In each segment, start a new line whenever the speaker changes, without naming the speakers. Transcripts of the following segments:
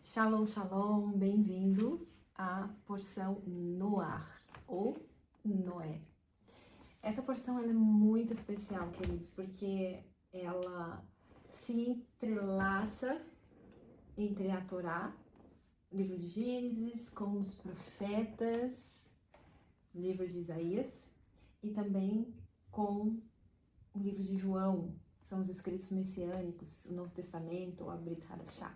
Shalom, shalom, bem-vindo à porção Noar, ou Noé. Essa porção ela é muito especial, queridos, porque ela se entrelaça entre a Torá, o livro de Gênesis, com os profetas, o livro de Isaías, e também com o livro de João, são os escritos messiânicos, o Novo Testamento, a Brit Hadashah.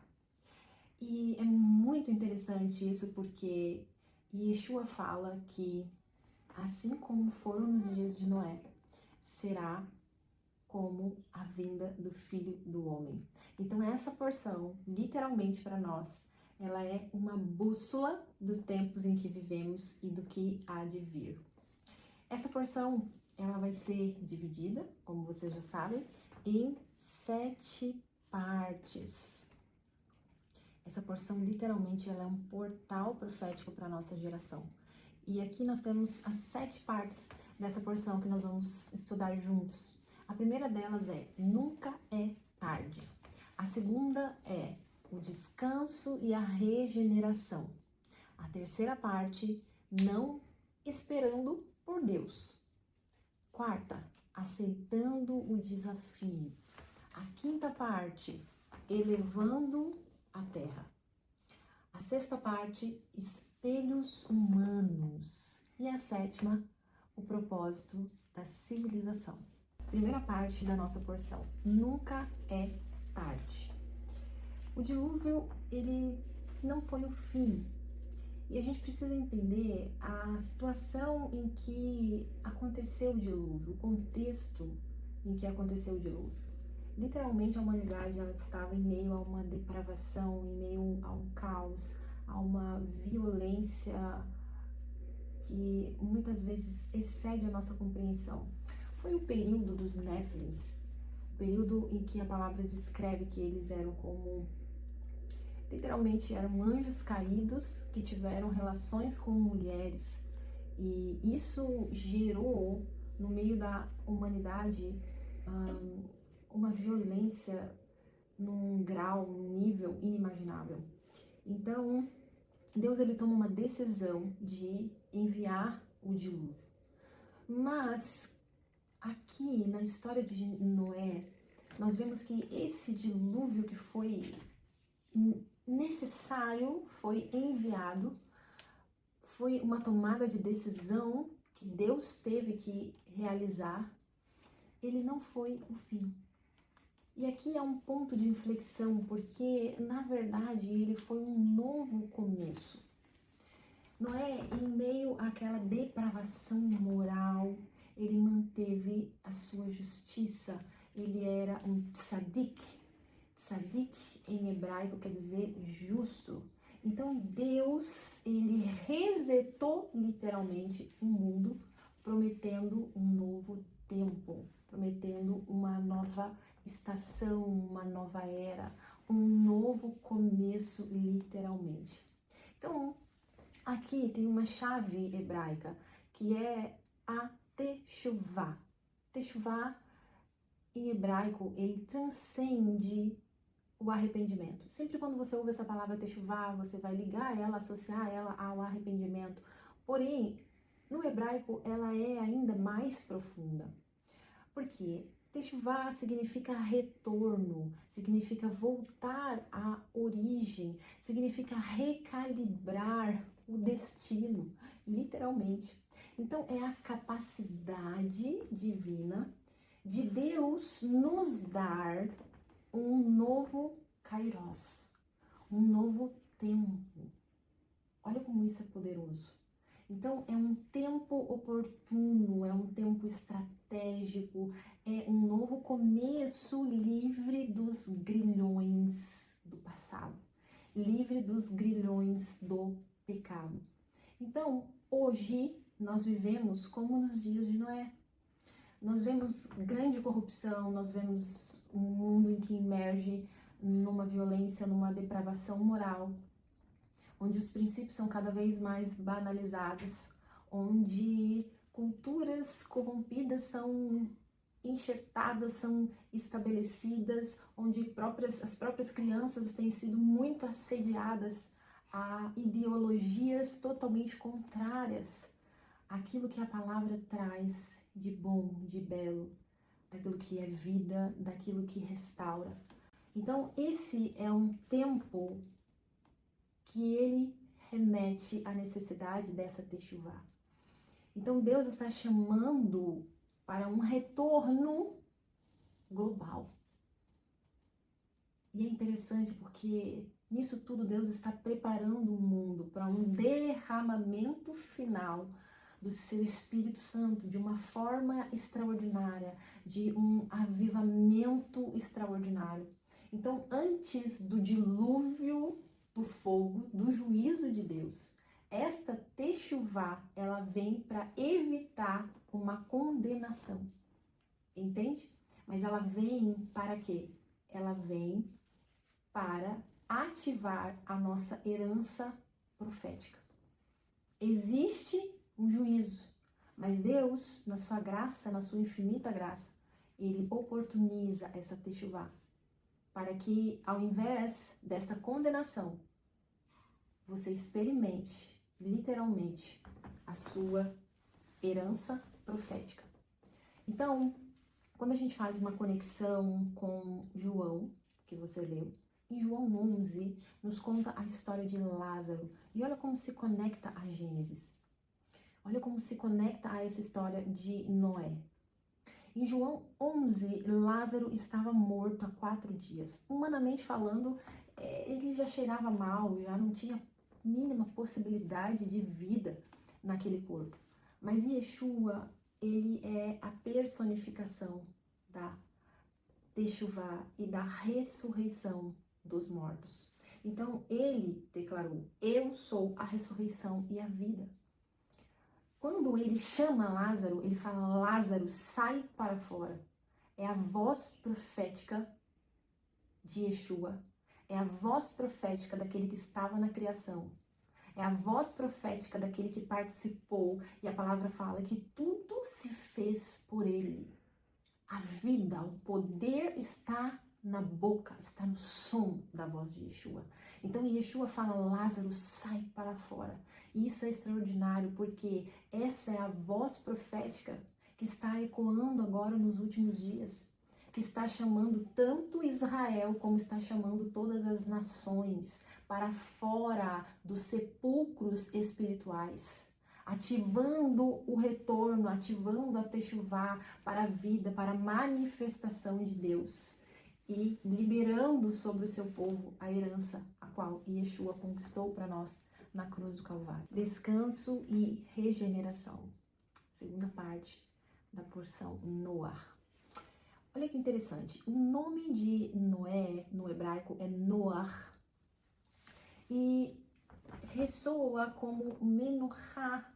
E é muito interessante isso porque Yeshua fala que, assim como foram nos dias de Noé, será como a vinda do Filho do Homem. Então essa porção, literalmente para nós, ela é uma bússola dos tempos em que vivemos e do que há de vir. Essa porção, ela vai ser dividida, como vocês já sabem, em 7 partes. Essa porção, literalmente, ela é um portal profético para a nossa geração. E aqui nós temos as 7 partes dessa porção que nós vamos estudar juntos. A primeira delas é Nunca é Tarde. A segunda é o descanso e a regeneração. A terceira parte, Não esperando por Deus. Quarta, aceitando o desafio. A quinta parte, elevando a terra. A sexta parte, espelhos humanos. E a sétima, o propósito da civilização. Primeira parte da nossa porção, nunca é tarde. O dilúvio, ele não foi o fim. E a gente precisa entender a situação em que aconteceu o dilúvio, o contexto em que aconteceu o dilúvio. Literalmente a humanidade ela estava em meio a uma depravação, em meio a um caos, a uma violência que muitas vezes excede a nossa compreensão. Foi o período dos Néfilins, o período em que a palavra descreve que eles eram como, literalmente eram anjos caídos que tiveram relações com mulheres, e isso gerou no meio da humanidade uma violência num grau, num nível inimaginável. Então, Deus ele toma uma decisão de enviar o dilúvio. Mas aqui na história de Noé, nós vemos que esse dilúvio que foi necessário, foi enviado, foi uma tomada de decisão que Deus teve que realizar, ele não foi o fim. E aqui é um ponto de inflexão, porque, na verdade, ele foi um novo começo. Noé, em meio àquela depravação moral, ele manteve a sua justiça. Ele era um tzadik. Tzadik, em hebraico, quer dizer justo. Então, Deus, ele resetou, literalmente, o mundo, prometendo um novo tempo, prometendo uma nova estação, uma nova era, um novo começo, literalmente. Então, aqui tem uma chave hebraica, que é a Teshuvah. Teshuvah, em hebraico, ele transcende o arrependimento. Sempre quando você ouve essa palavra Teshuvah, você vai ligar ela, associar ela ao arrependimento. Porém, no hebraico, ela é ainda mais profunda. Por quê? Teshuvah significa retorno, significa voltar à origem, significa recalibrar o destino, literalmente. Então, é a capacidade divina de Deus nos dar um novo kairos, um novo tempo. Olha como isso é poderoso. Então, é um tempo oportuno, é um tempo estratégico, é um novo começo livre dos grilhões do passado, livre dos grilhões do pecado. Então, hoje, nós vivemos como nos dias de Noé. Nós vemos grande corrupção, nós vemos um mundo em que emerge numa violência, numa depravação moral, onde os princípios são cada vez mais banalizados, onde culturas corrompidas são enxertadas, são estabelecidas, onde as próprias crianças têm sido muito assediadas a ideologias totalmente contrárias àquilo que a palavra traz de bom, de belo, daquilo que é vida, daquilo que restaura. Então, esse é um tempo que ele remete à necessidade dessa techuvá. Então, Deus está chamando para um retorno global. E é interessante porque nisso tudo Deus está preparando o mundo para um derramamento final do seu Espírito Santo, de uma forma extraordinária, de um avivamento extraordinário. Então, antes do dilúvio do fogo, do juízo de Deus, esta techuvá, ela vem para evitar uma condenação. Entende? Mas ela vem para quê? Ela vem para ativar a nossa herança profética. Existe um juízo, mas Deus, na sua graça, na sua infinita graça, ele oportuniza essa techuvá para que, ao invés desta condenação, você experimente, literalmente, a sua herança profética. Então, quando a gente faz uma conexão com João, que você leu, em João 11, nos conta a história de Lázaro. E olha como se conecta a Gênesis. Olha como se conecta a essa história de Noé. Em João 11, Lázaro estava morto há 4 dias. Humanamente falando, ele já cheirava mal, já não tinha mínima possibilidade de vida naquele corpo. Mas Yeshua, ele é a personificação da techuvá e da ressurreição dos mortos. Então, ele declarou: eu sou a ressurreição e a vida. Quando ele chama Lázaro, ele fala: Lázaro, sai para fora. É a voz profética de Yeshua. É a voz profética daquele que estava na criação. É a voz profética daquele que participou. E a palavra fala que tudo se fez por ele. A vida, o poder está na boca, está no som da voz de Yeshua. Então Yeshua fala: Lázaro, sai para fora. E isso é extraordinário porque essa é a voz profética que está ecoando agora nos últimos dias, que está chamando tanto Israel como está chamando todas as nações para fora dos sepulcros espirituais, ativando o retorno, ativando a techuvá para a vida, para a manifestação de Deus e liberando sobre o seu povo a herança a qual Yeshua conquistou para nós na cruz do Calvário. Descanso e regeneração. Segunda parte da porção Noah. Olha que interessante, o nome de Noé no hebraico é Noah e ressoa como menorá,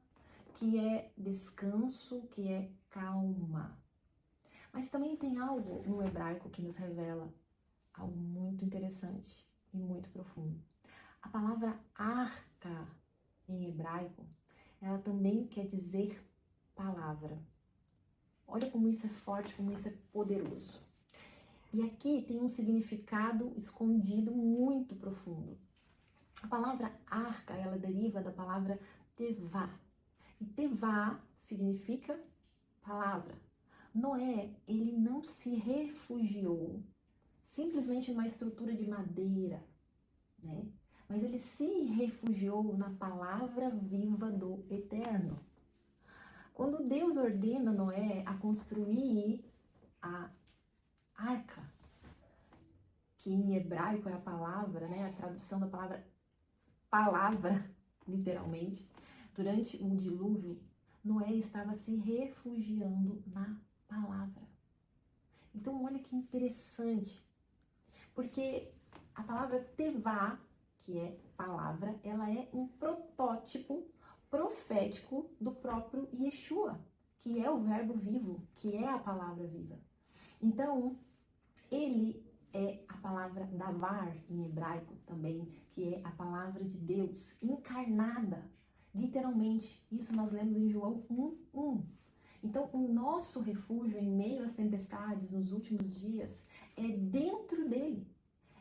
que é descanso, que é calma. Mas também tem algo no hebraico que nos revela algo muito interessante e muito profundo. A palavra arca em hebraico, ela também quer dizer palavra. Olha como isso é forte, como isso é poderoso. E aqui tem um significado escondido muito profundo. A palavra arca, ela deriva da palavra tevá. E tevá significa palavra. Noé, ele não se refugiou simplesmente numa estrutura de madeira, né? Mas ele se refugiou na palavra viva do Eterno. Quando Deus ordena Noé a construir a arca, que em hebraico é a palavra, né? A tradução da palavra, literalmente, durante um dilúvio, Noé estava se refugiando na palavra. Então, olha que interessante, porque a palavra tevá, que é palavra, ela é um protótipo profético do próprio Yeshua, que é o verbo vivo, que é a palavra viva. Então, ele é a palavra davar em hebraico também, que é a palavra de Deus encarnada, literalmente. Isso nós lemos em João 1:1. Então, o nosso refúgio em meio às tempestades nos últimos dias é dentro dele,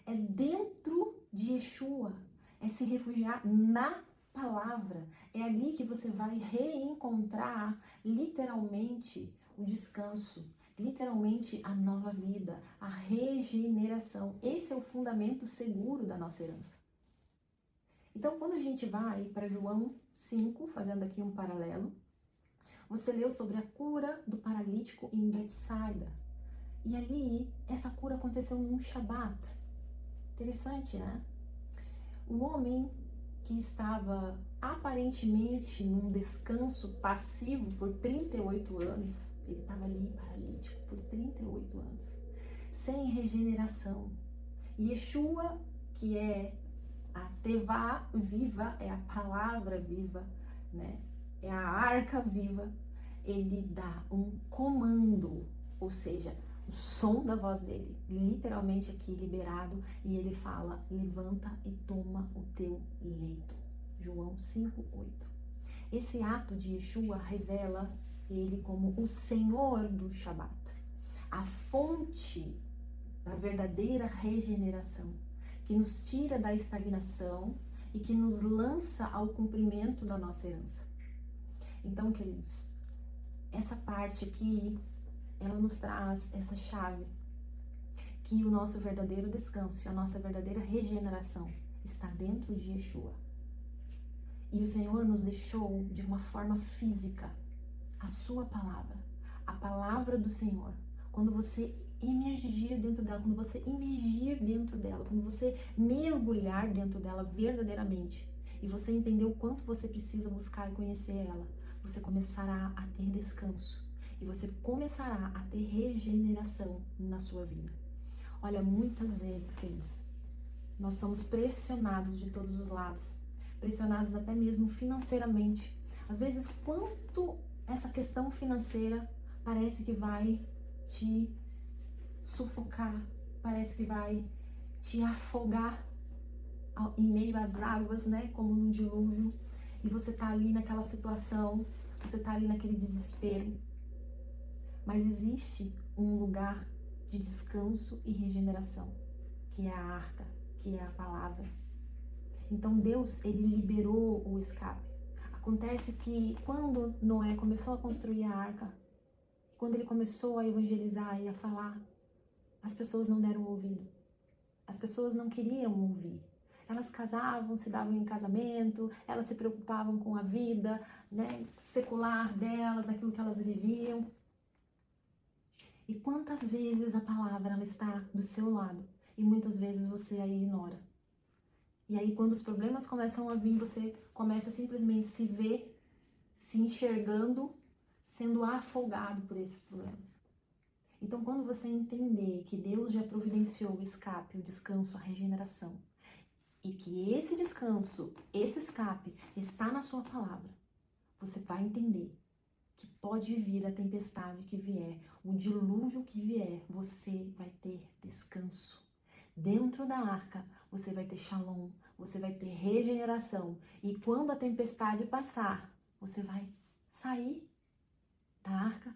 é dentro de Yeshua, é se refugiar na palavra. É ali que você vai reencontrar literalmente o descanso, literalmente a nova vida, a regeneração. Esse é o fundamento seguro da nossa herança. Então, quando a gente vai para João 5, fazendo aqui um paralelo, você leu sobre a cura do paralítico em Betsaida. E ali, essa cura aconteceu num Shabat. Interessante, né? Um homem que estava aparentemente num descanso passivo por 38 anos, ele estava ali paralítico por 38 anos, sem regeneração. Yeshua, que é a Tevá viva, é a palavra viva, né? É a arca viva, ele dá um comando, ou seja, o som da voz dele, literalmente aqui liberado, e ele fala: levanta e toma o teu leito. João 5:8. Esse ato de Yeshua revela ele como o Senhor do Shabat, a fonte da verdadeira regeneração, que nos tira da estagnação e que nos lança ao cumprimento da nossa herança. Então, queridos, essa parte aqui, ela nos traz essa chave, que o nosso verdadeiro descanso e a nossa verdadeira regeneração está dentro de Yeshua. E o Senhor nos deixou de uma forma física a sua palavra, a palavra do Senhor. Quando você emergir dentro dela, quando você imergir dentro dela, quando você mergulhar dentro dela verdadeiramente, e você entender o quanto você precisa buscar e conhecer ela, você começará a ter descanso e você começará a ter regeneração na sua vida. Olha, muitas vezes, queridos, nós somos pressionados de todos os lados, pressionados até mesmo financeiramente. Às vezes, quanto essa questão financeira parece que vai te sufocar, parece que vai te afogar em meio às águas, né, como num dilúvio, e você tá ali naquela situação, você tá ali naquele desespero. Mas existe um lugar de descanso e regeneração, que é a arca, que é a palavra. Então Deus, ele liberou o escape. Acontece que quando Noé começou a construir a arca, quando ele começou a evangelizar e a falar, as pessoas não deram ouvido. As pessoas não queriam ouvir. Elas casavam, se davam em casamento, elas se preocupavam com a vida, né, secular delas, daquilo que elas viviam. E quantas vezes a palavra ela está do seu lado e muitas vezes você a ignora. E aí quando os problemas começam a vir, você começa a simplesmente se ver, se enxergando, sendo afogado por esses problemas. Então quando você entender que Deus já providenciou o escape, o descanso, a regeneração, e que esse descanso, esse escape está na sua palavra, você vai entender que pode vir a tempestade que vier, o dilúvio que vier, você vai ter descanso. Dentro da arca, você vai ter shalom, você vai ter regeneração. E quando a tempestade passar, você vai sair da arca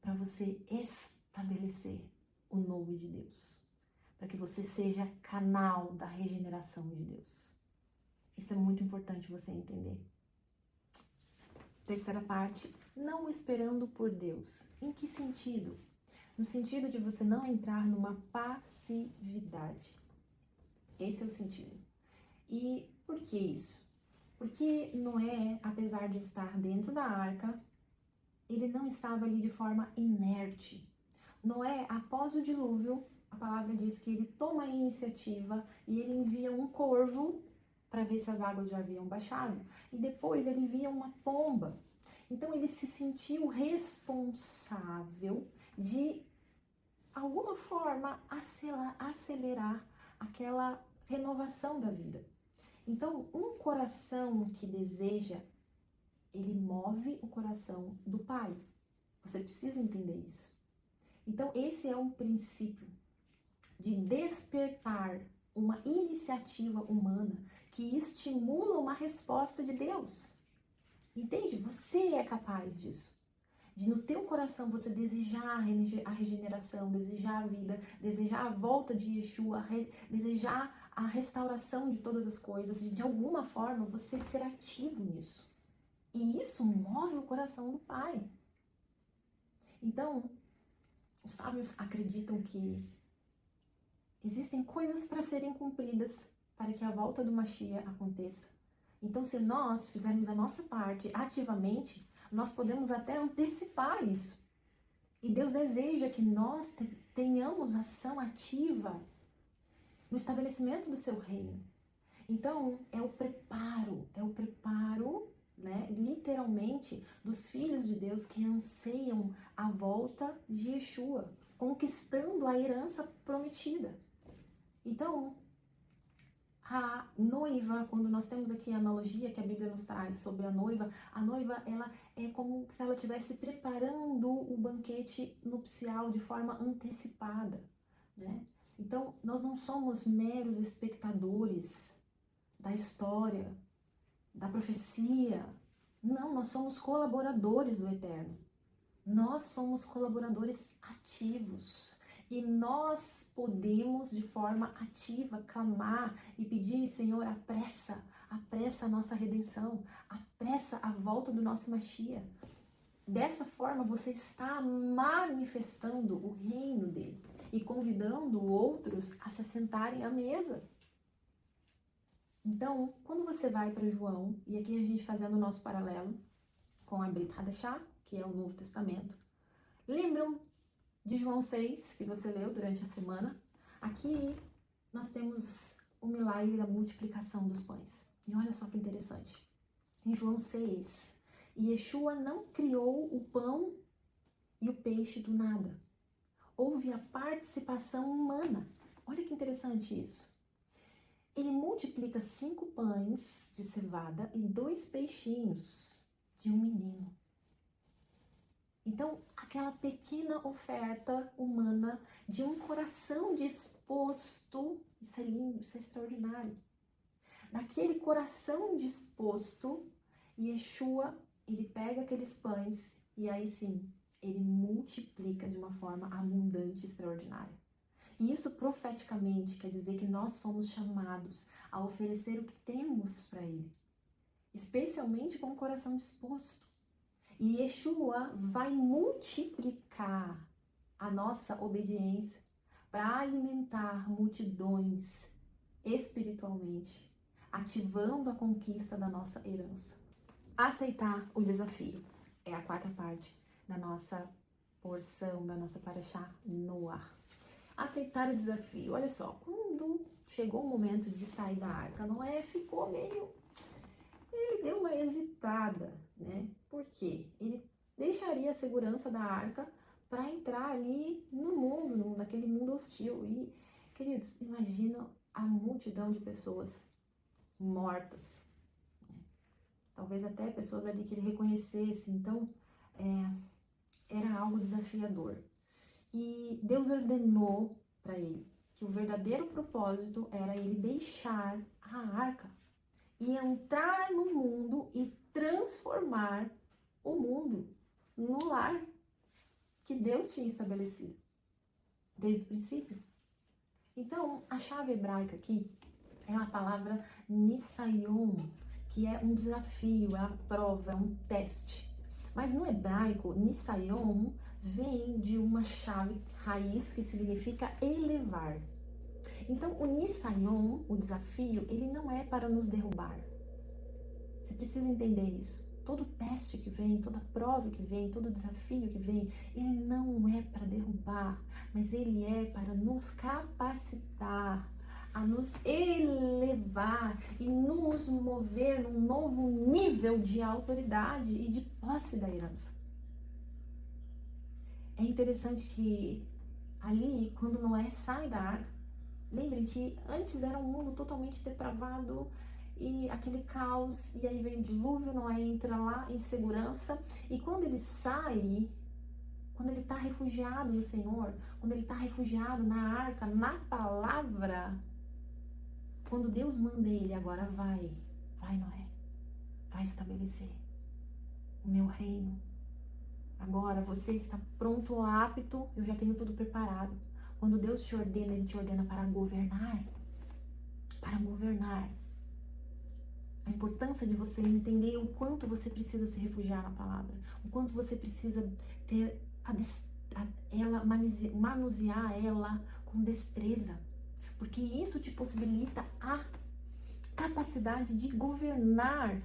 para você estabelecer o novo de Deus. Para que você seja canal da regeneração de Deus. Isso é muito importante você entender. Terceira parte, não esperando por Deus. Em que sentido? No sentido de você não entrar numa passividade. Esse é o sentido. E por que isso? Porque Noé, apesar de estar dentro da arca, ele não estava ali de forma inerte. Noé, após o dilúvio, a palavra diz que ele toma a iniciativa e ele envia um corvo para ver se as águas já haviam baixado. E depois ele envia uma pomba. Então ele se sentiu responsável de alguma forma acelerar aquela renovação da vida. Então um coração que deseja, ele move o coração do Pai. Você precisa entender isso. Então esse é um princípio de despertar uma iniciativa humana que estimula uma resposta de Deus. Entende? Você é capaz disso. de no teu coração você desejar a regeneração, desejar a vida, desejar a volta de Yeshua, desejar a restauração de todas as coisas, de alguma forma você ser ativo nisso. E isso move o coração do Pai. Então, os sábios acreditam que existem coisas para serem cumpridas para que a volta do Mashiach aconteça. Então, se nós fizermos a nossa parte ativamente, nós podemos até antecipar isso. E Deus deseja que nós tenhamos ação ativa no estabelecimento do seu reino. Então, é o preparo, né, literalmente, dos filhos de Deus que anseiam a volta de Yeshua, conquistando a herança prometida. Então, a noiva, quando nós temos aqui a analogia que a Bíblia nos traz sobre a noiva, ela é como se ela estivesse preparando o banquete nupcial de forma antecipada, né? Então, nós não somos meros espectadores da história, da profecia. Não, nós somos colaboradores do Eterno. Nós somos colaboradores ativos. E nós podemos, de forma ativa, clamar e pedir, Senhor, apressa a nossa redenção, apressa a volta do nosso Mashiach. Dessa forma, você está manifestando o reino dele e convidando outros a se assentarem à mesa. Então, quando você vai para João, e aqui a gente fazendo o nosso paralelo com a Brit Hadashah, que é o Novo Testamento, lembram de João 6, que você leu durante a semana? Aqui nós temos o milagre da multiplicação dos pães. E olha só que interessante. Em João 6, Yeshua não criou o pão e o peixe do nada. Houve a participação humana. Olha que interessante isso. Ele multiplica 5 pães de cevada e 2 peixinhos de um menino. Então, aquela pequena oferta humana de um coração disposto, isso é lindo, isso é extraordinário. Daquele coração disposto, Yeshua, ele pega aqueles pães e aí sim, ele multiplica de uma forma abundante e extraordinária. E isso profeticamente quer dizer que nós somos chamados a oferecer o que temos para ele, especialmente com o coração disposto. E Yeshua vai multiplicar a nossa obediência para alimentar multidões espiritualmente, ativando a conquista da nossa herança. Aceitar o desafio é a 4ª parte da nossa porção, da nossa Parashá Noach. Aceitar o desafio. Olha só, quando chegou o momento de sair da arca, Noé ficou meio... Ele deu uma hesitada, né? Por quê? Ele deixaria a segurança da arca para entrar ali no mundo, naquele mundo hostil. E, queridos, imagina a multidão de pessoas mortas. Né? Talvez até pessoas ali que ele reconhecesse. Então, era algo desafiador. E Deus ordenou para ele que o verdadeiro propósito era ele deixar a arca e entrar no mundo e transformar o mundo no lar que Deus tinha estabelecido desde o princípio. Então, a chave hebraica aqui é a palavra nisayon, que é um desafio, é a prova, é um teste. Mas no hebraico, nisayon vem de uma chave raiz que significa elevar. Então, o nisayon, o desafio, ele não é para nos derrubar. Você precisa entender isso. Todo teste que vem, toda prova que vem, todo desafio que vem, ele não é para derrubar, mas ele é para nos capacitar, a nos elevar e nos mover num novo nível de autoridade e de posse da herança. É interessante que ali, quando Noé sai da arca, lembrem que antes era um mundo totalmente depravado e aquele caos, e aí vem o dilúvio, Noé entra lá em segurança, e quando ele sai, quando ele está refugiado no Senhor, quando ele está refugiado na arca, na palavra, quando Deus manda ele, agora vai Noé, vai estabelecer o meu reino, Agora você está pronto ou apto, eu já tenho tudo preparado. Quando Deus te ordena, Ele te ordena para governar. Para governar. A importância de você entender o quanto você precisa se refugiar na palavra, o quanto você precisa ter manusear ela com destreza, porque isso te possibilita a capacidade de governar,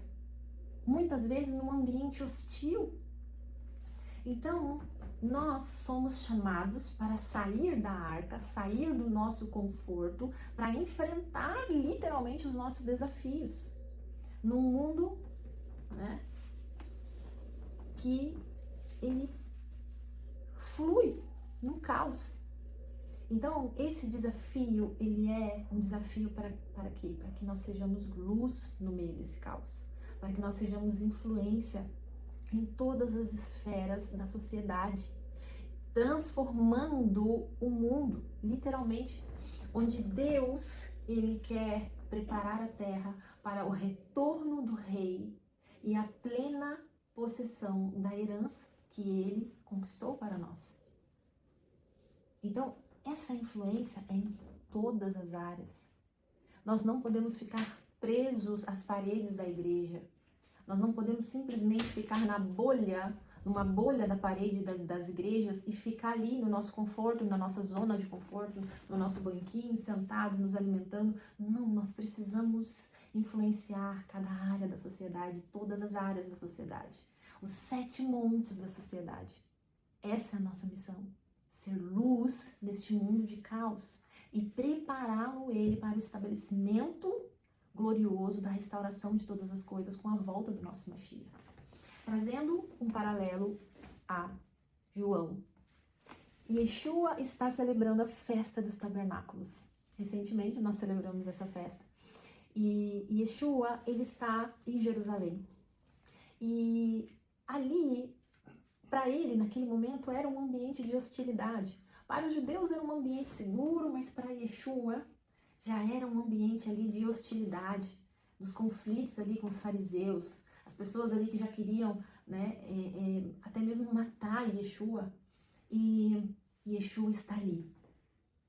muitas vezes num ambiente hostil. Então, nós somos chamados para sair da arca, sair do nosso conforto, para enfrentar literalmente os nossos desafios. Num mundo, né, que ele flui no caos. Então, esse desafio, ele é um desafio para quê? Para que nós sejamos luz no meio desse caos, para que nós sejamos influência em todas as esferas da sociedade, transformando o mundo, literalmente, onde Deus, ele quer preparar a terra para o retorno do rei e a plena possessão da herança que ele conquistou para nós. Então, essa influência é em todas as áreas. Nós não podemos ficar presos às paredes da igreja. Nós não podemos simplesmente ficar numa bolha da parede das igrejas e ficar ali no nosso conforto, na nossa zona de conforto, no nosso banquinho, sentado, nos alimentando. Não, nós precisamos influenciar cada área da sociedade, todas as áreas da sociedade, os 7 montes da sociedade. Essa é a nossa missão, ser luz neste mundo de caos e prepará-lo ele para o estabelecimento glorioso da restauração de todas as coisas com a volta do nosso Mashiach. Trazendo um paralelo a João. Yeshua está celebrando a festa dos tabernáculos. Recentemente nós celebramos essa festa. E Yeshua, ele está em Jerusalém. E ali, para ele, naquele momento, era um ambiente de hostilidade. Para os judeus era um ambiente seguro, mas para Yeshua já era um ambiente ali de hostilidade, dos conflitos ali com os fariseus, as pessoas ali que já queriam, né, até mesmo matar Yeshua. E Yeshua está ali,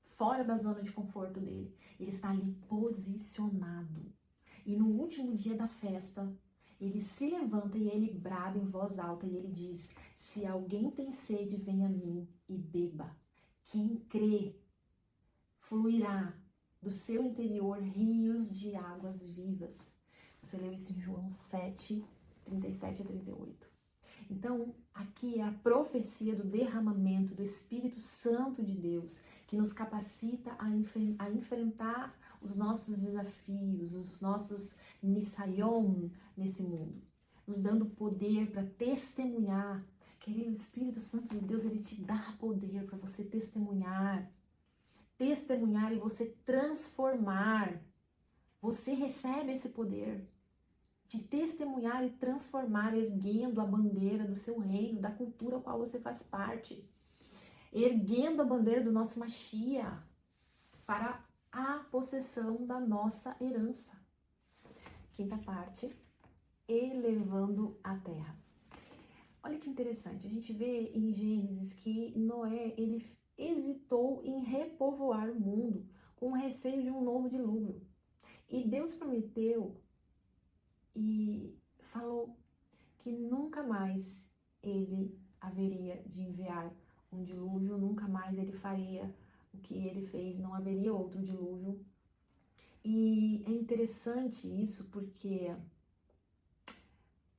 fora da zona de conforto dele. Ele está ali posicionado. E no último dia da festa, ele se levanta e ele brada em voz alta e ele diz: se alguém tem sede, venha a mim e beba. Quem crê, fluirá do seu interior rios de águas vivas. Você leu isso em João 7, 37 a 38. Então, aqui é a profecia do derramamento do Espírito Santo de Deus, que nos capacita a enfrentar os nossos desafios, os nossos nisayon nesse mundo, nos dando poder para testemunhar. Querido, o Espírito Santo de Deus, ele te dá poder para você testemunhar e você transformar. Você recebe esse poder de testemunhar e transformar, erguendo a bandeira do seu reino, da cultura a qual você faz parte, erguendo a bandeira do nosso Mashiach para a possessão da nossa herança. Quinta parte, elevando a terra. Olha que interessante, a gente vê em Gênesis que Noé, ele hesitou em repovoar o mundo com receio de um novo dilúvio. E Deus prometeu e falou que nunca mais ele haveria de enviar um dilúvio, nunca mais ele faria o que ele fez, não haveria outro dilúvio. E é interessante isso porque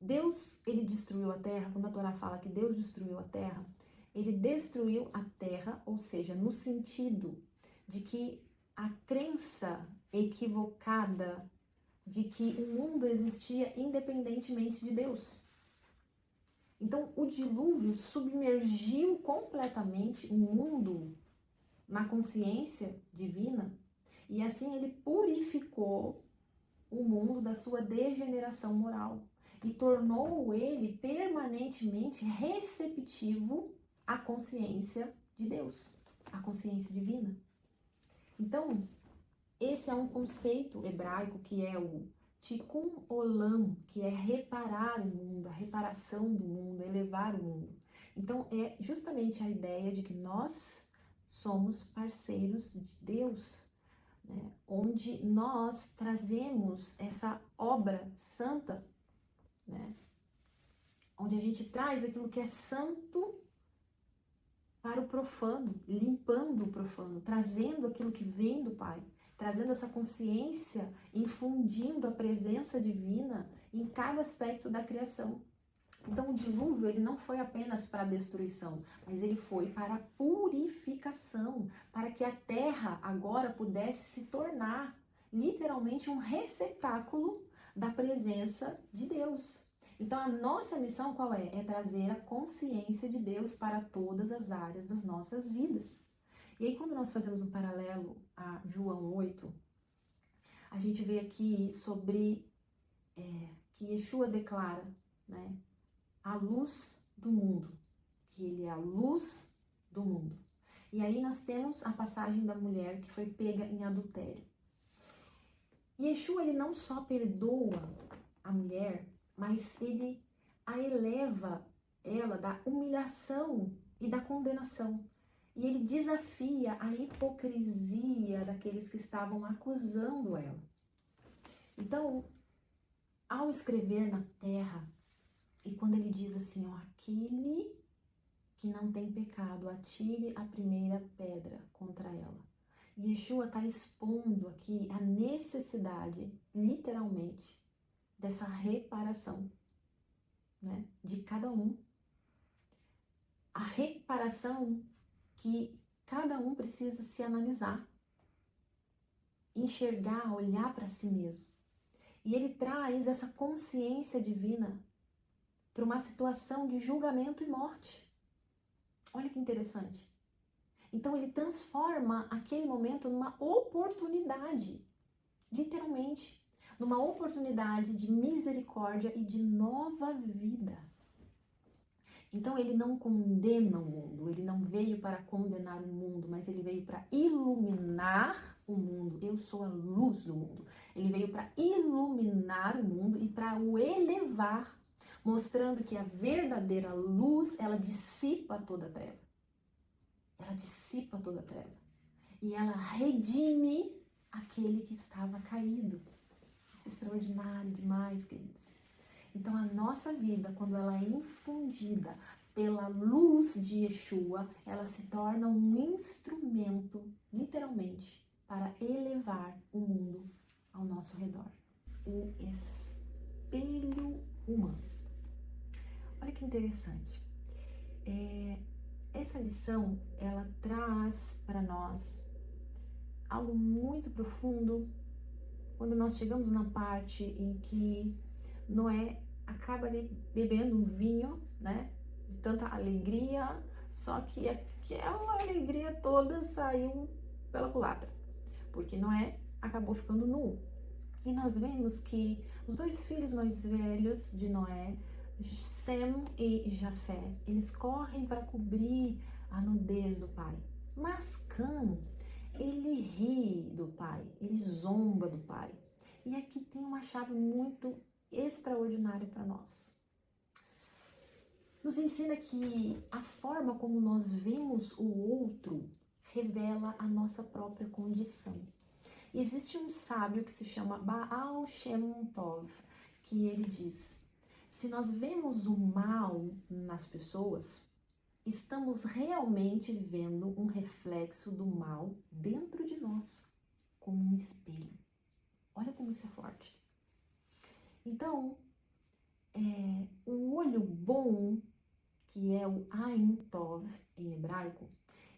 Deus, ele destruiu a terra. Quando a Torá fala que Deus destruiu a terra, ele destruiu a terra, ou seja, no sentido de que a crença equivocada de que o mundo existia independentemente de Deus. Então, o dilúvio submergiu completamente o mundo na consciência divina e assim ele purificou o mundo da sua degeneração moral e tornou ele permanentemente receptivo à consciência de Deus, à consciência divina. Então, esse é um conceito hebraico que é o Tikkun Olam, que é reparar o mundo, a reparação do mundo, elevar o mundo. Então, é justamente a ideia de que nós somos parceiros de Deus, né? Onde nós trazemos essa obra santa, né? Onde a gente traz aquilo que é santo para o profano, limpando o profano, trazendo aquilo que vem do Pai, trazendo essa consciência, infundindo a presença divina em cada aspecto da criação. Então, o dilúvio, ele não foi apenas para a destruição, mas ele foi para a purificação, para que a terra agora pudesse se tornar literalmente um receptáculo da presença de Deus. Então, a nossa missão qual é? É trazer a consciência de Deus para todas as áreas das nossas vidas. E aí, quando nós fazemos um paralelo a João 8, a gente vê aqui sobre que Yeshua declara, né? A luz do mundo, que ele é a luz do mundo. E aí nós temos a passagem da mulher que foi pega em adultério. E Yeshua, ele não só perdoa a mulher, mas ele a eleva ela da humilhação e da condenação. E ele desafia a hipocrisia daqueles que estavam acusando ela. Então, ao escrever na terra, e quando ele diz assim, ó, aquele que não tem pecado, atire a primeira pedra contra ela. E Yeshua está expondo aqui a necessidade, literalmente, dessa reparação, né, de cada um. A reparação que cada um precisa se analisar, enxergar, olhar para si mesmo. E ele traz essa consciência divina para uma situação de julgamento e morte. Olha que interessante. Então ele transforma aquele momento numa oportunidade, literalmente, numa oportunidade de misericórdia e de nova vida. Então ele não condena o mundo, ele não veio para condenar o mundo, mas ele veio para iluminar o mundo. Eu sou a luz do mundo. Ele veio para iluminar o mundo e para o elevar, mostrando que a verdadeira luz, ela dissipa toda a treva. Ela dissipa toda a treva. E ela redime aquele que estava caído. Isso é extraordinário demais, queridos. Então, a nossa vida, quando ela é infundida pela luz de Yeshua, ela se torna um instrumento, literalmente, para elevar o mundo ao nosso redor. O espelho humano. Olha que interessante. Essa lição, ela traz para nós algo muito profundo quando nós chegamos na parte em que Noé acaba ali bebendo um vinho, né, de tanta alegria, só que aquela alegria toda saiu pela culatra, porque Noé acabou ficando nu. E nós vemos que os dois filhos mais velhos de Noé, Sem e Jafé, eles correm para cobrir a nudez do pai. Mas Cã, ele ri do pai, ele zomba do pai. E aqui tem uma chave muito extraordinária para nós. Nos ensina que a forma como nós vemos o outro revela a nossa própria condição. E existe um sábio que se chama Baal Shem Tov, que ele diz: se nós vemos o mal nas pessoas, estamos realmente vendo um reflexo do mal dentro de nós, como um espelho. Olha como isso é forte. Então, um olho bom, que é o Ain Tov em hebraico,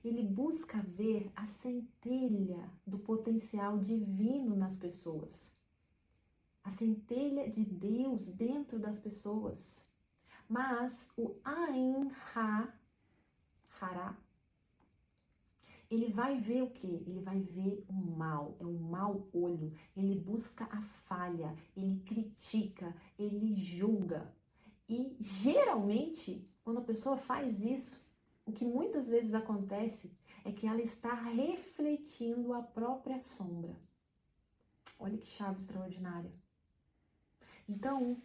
ele busca ver a centelha do potencial divino nas pessoas. A centelha de Deus dentro das pessoas. Mas o Ain Hara, ele vai ver o quê? Ele vai ver o mal, é um mau olho. Ele busca a falha, ele critica, ele julga. E geralmente, quando a pessoa faz isso, o que muitas vezes acontece é que ela está refletindo a própria sombra. Olha que chave extraordinária. Então,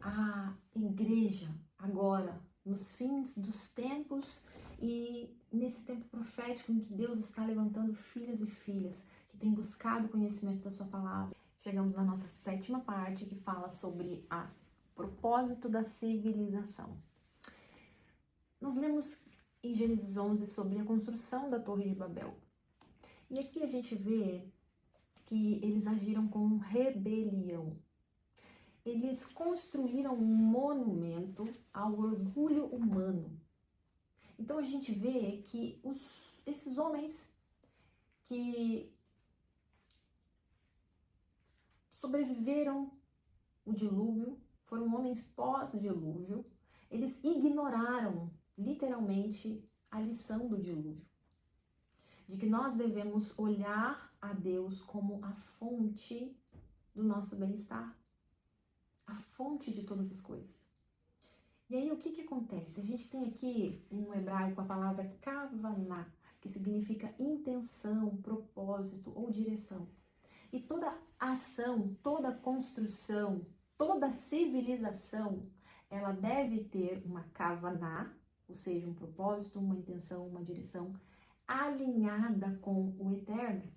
a igreja agora, nos fins dos tempos e nesse tempo profético em que Deus está levantando filhos e filhas que têm buscado o conhecimento da sua palavra. Chegamos na nossa 7ª parte, que fala sobre o propósito da civilização. Nós lemos em Gênesis 11 sobre a construção da Torre de Babel. E aqui a gente vê que eles agiram com rebelião. Eles construíram um monumento ao orgulho humano. Então a gente vê que esses homens que sobreviveram o dilúvio, foram homens pós-dilúvio, eles ignoraram literalmente a lição do dilúvio, de que nós devemos olhar a Deus como a fonte do nosso bem-estar, a fonte de todas as coisas. E aí o que acontece? A gente tem aqui no hebraico a palavra kavaná, que significa intenção, propósito ou direção. E toda ação, toda construção, toda civilização, ela deve ter uma kavaná, ou seja, um propósito, uma intenção, uma direção alinhada com o eterno.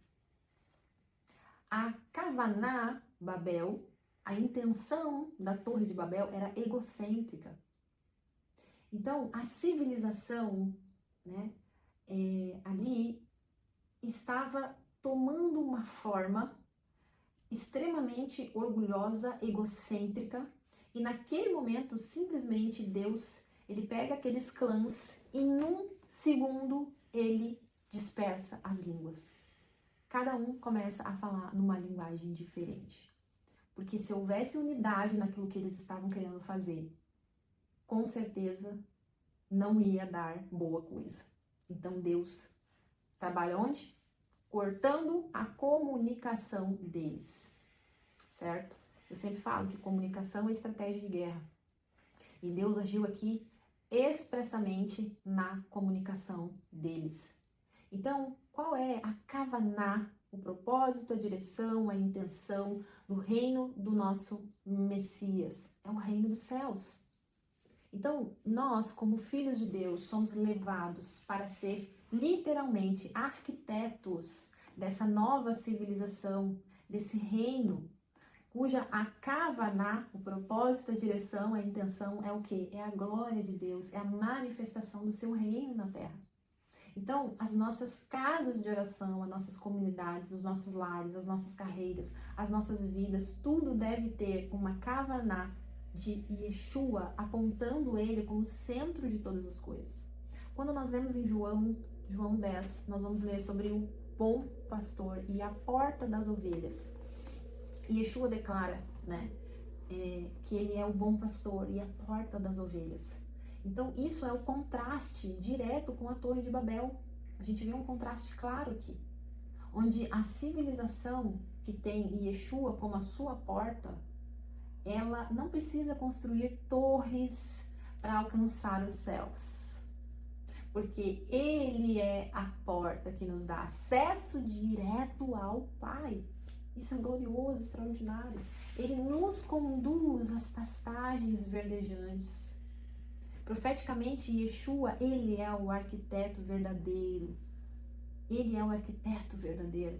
A kavaná Babel, a intenção da Torre de Babel era egocêntrica. Então, a civilização, ali estava tomando uma forma extremamente orgulhosa, egocêntrica, e naquele momento, simplesmente, Deus, ele pega aqueles clãs e num segundo ele dispersa as línguas. Cada um começa a falar numa linguagem diferente. Porque se houvesse unidade naquilo que eles estavam querendo fazer, com certeza não ia dar boa coisa. Então Deus trabalha onde? Cortando a comunicação deles, certo? Eu sempre falo que comunicação é estratégia de guerra. E Deus agiu aqui expressamente na comunicação deles. Então, qual é a kavaná, o propósito, a direção, a intenção do reino do nosso Messias? É o reino dos céus. Então, nós, como filhos de Deus, somos levados para ser literalmente arquitetos dessa nova civilização, desse reino, cuja a kavaná, o propósito, a direção, a intenção é o quê? É a glória de Deus, é a manifestação do seu reino na terra. Então, as nossas casas de oração, as nossas comunidades, os nossos lares, as nossas carreiras, as nossas vidas, tudo deve ter uma kavaná de Yeshua, apontando ele como centro de todas as coisas. Quando nós lemos em João 10, nós vamos ler sobre o bom pastor e a porta das ovelhas. Yeshua declara, que ele é o bom pastor e a porta das ovelhas. Então, isso é o contraste direto com a Torre de Babel. A gente vê um contraste claro aqui, onde a civilização que tem Yeshua como a sua porta, ela não precisa construir torres para alcançar os céus, porque ele é a porta que nos dá acesso direto ao Pai. Isso é glorioso, extraordinário. Ele nos conduz às pastagens verdejantes. Profeticamente, Yeshua, ele é o arquiteto verdadeiro. Ele é o arquiteto verdadeiro.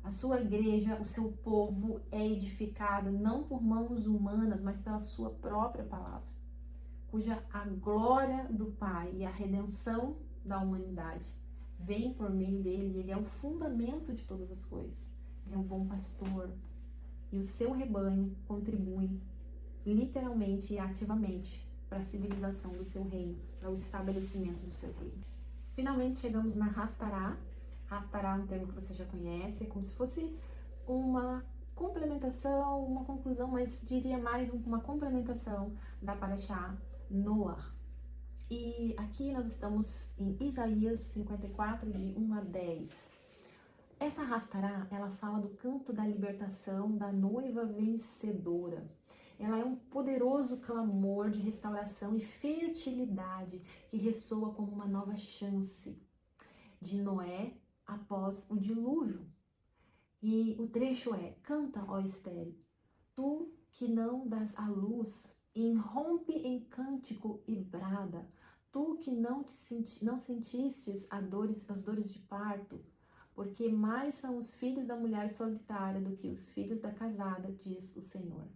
A sua igreja, o seu povo é edificado não por mãos humanas, mas pela sua própria palavra, cuja a glória do Pai e a redenção da humanidade vem por meio dele. Ele é o fundamento de todas as coisas. Ele é um bom pastor e o seu rebanho contribui literalmente e ativamente para a civilização do seu reino, para o estabelecimento do seu reino. Finalmente chegamos na Haftará. Haftará é um termo que você já conhece, é como se fosse uma complementação, uma conclusão, mas diria mais uma complementação da Parashá Noah. E aqui nós estamos em Isaías 54, de 1 a 10. Essa Haftará, ela fala do canto da libertação da noiva vencedora. Ela é um poderoso clamor de restauração e fertilidade que ressoa como uma nova chance de Noé após o dilúvio. E o trecho é: canta, ó estéril, tu que não dás à luz, irrompe em cântico e brada, tu que não sentistes as dores de parto, porque mais são os filhos da mulher solitária do que os filhos da casada, diz o Senhor.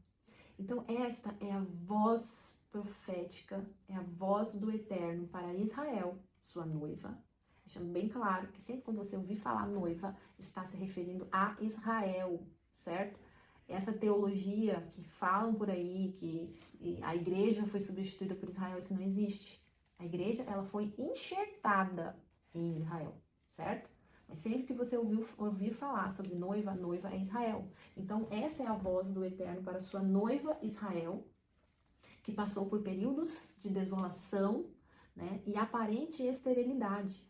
Então esta é a voz profética, é a voz do Eterno para Israel, sua noiva, deixando bem claro que sempre quando você ouvir falar noiva, está se referindo a Israel, certo? Essa teologia que falam por aí, que a igreja foi substituída por Israel, isso não existe. A igreja, ela foi enxertada em Israel, certo? Mas sempre que você ouvir falar sobre noiva, noiva é Israel. Então, essa é a voz do Eterno para sua noiva Israel, que passou por períodos de desolação, né, e aparente esterilidade.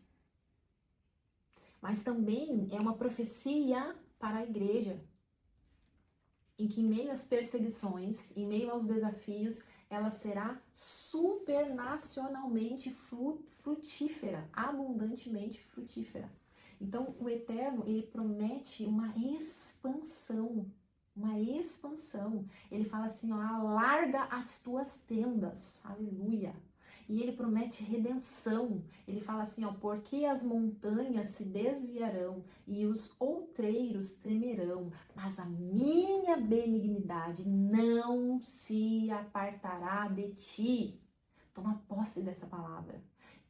Mas também é uma profecia para a igreja, em que em meio às perseguições, em meio aos desafios, ela será supernacionalmente frutífera, abundantemente frutífera. Então, o Eterno, ele promete uma expansão, Ele fala assim, ó, alarga as tuas tendas, aleluia. E ele promete redenção. Ele fala assim, ó, porque as montanhas se desviarão e os outreiros tremerão, mas a minha benignidade não se apartará de ti. Toma posse dessa palavra.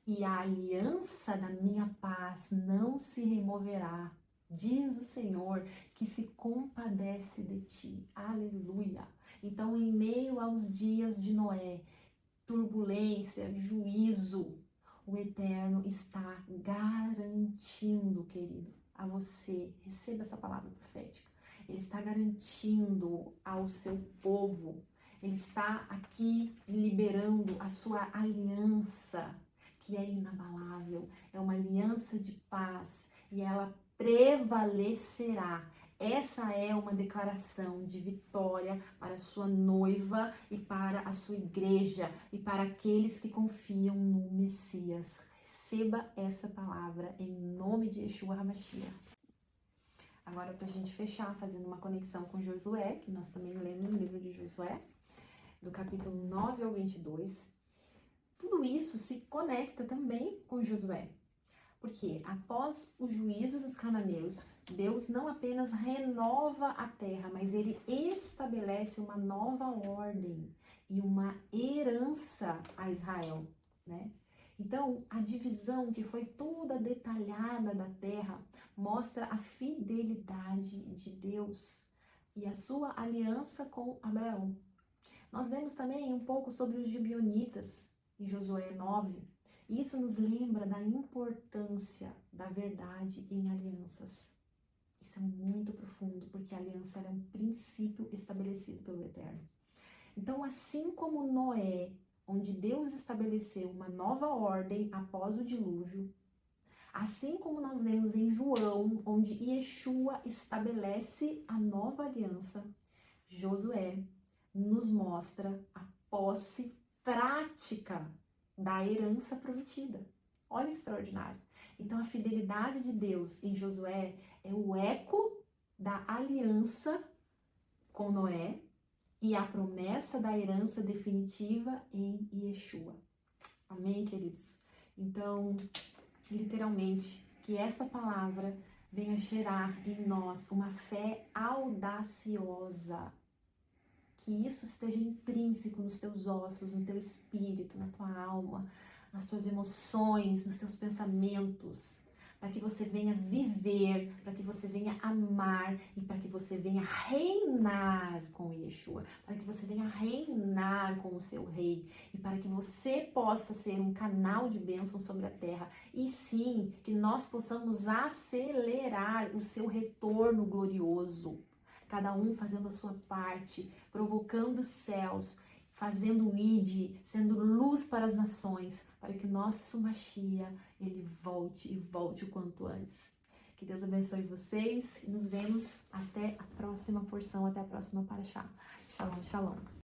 E a aliança da minha paz não se removerá, diz o Senhor, que se compadece de ti. Aleluia. Então, em meio aos dias de Noé, turbulência, juízo, o Eterno está garantindo, querido, a você, receba essa palavra profética, ele está garantindo ao seu povo, ele está aqui liberando a sua aliança, que é inabalável, é uma aliança de paz e ela prevalecerá. Essa é uma declaração de vitória para a sua noiva e para a sua igreja e para aqueles que confiam no Messias. Receba essa palavra em nome de Yeshua HaMashiach. Agora, para a gente fechar, fazendo uma conexão com Josué, que nós também lemos no livro de Josué, do capítulo 9 ao 22, tudo isso se conecta também com Josué. Porque após o juízo dos cananeus, Deus não apenas renova a terra, mas ele estabelece uma nova ordem e uma herança a Israel, né? Então, a divisão que foi toda detalhada da terra mostra a fidelidade de Deus e a sua aliança com Abraão. Nós lemos também um pouco sobre os gibeonitas em Josué 9. Isso nos lembra da importância da verdade em alianças. Isso é muito profundo, porque a aliança é um princípio estabelecido pelo Eterno. Então, assim como Noé, onde Deus estabeleceu uma nova ordem após o dilúvio, assim como nós lemos em João, onde Yeshua estabelece a nova aliança, Josué nos mostra a posse prática da herança prometida. Olha que extraordinário. Então, a fidelidade de Deus em Josué é o eco da aliança com Noé e a promessa da herança definitiva em Yeshua. Amém, queridos? Então, literalmente, que esta palavra venha gerar em nós uma fé audaciosa, que isso esteja intrínseco nos teus ossos, no teu espírito, na tua alma, nas tuas emoções, nos teus pensamentos, para que você venha viver, para que você venha amar e para que você venha reinar com Yeshua, para que você venha reinar com o seu rei e para que você possa ser um canal de bênção sobre a terra e sim, que nós possamos acelerar o seu retorno glorioso. Cada um fazendo a sua parte, provocando os céus, fazendo o ide, sendo luz para as nações, para que o nosso Mashiach, ele volte e volte o quanto antes. Que Deus abençoe vocês e nos vemos até a próxima porção, até a próxima Parashá. Shalom, shalom.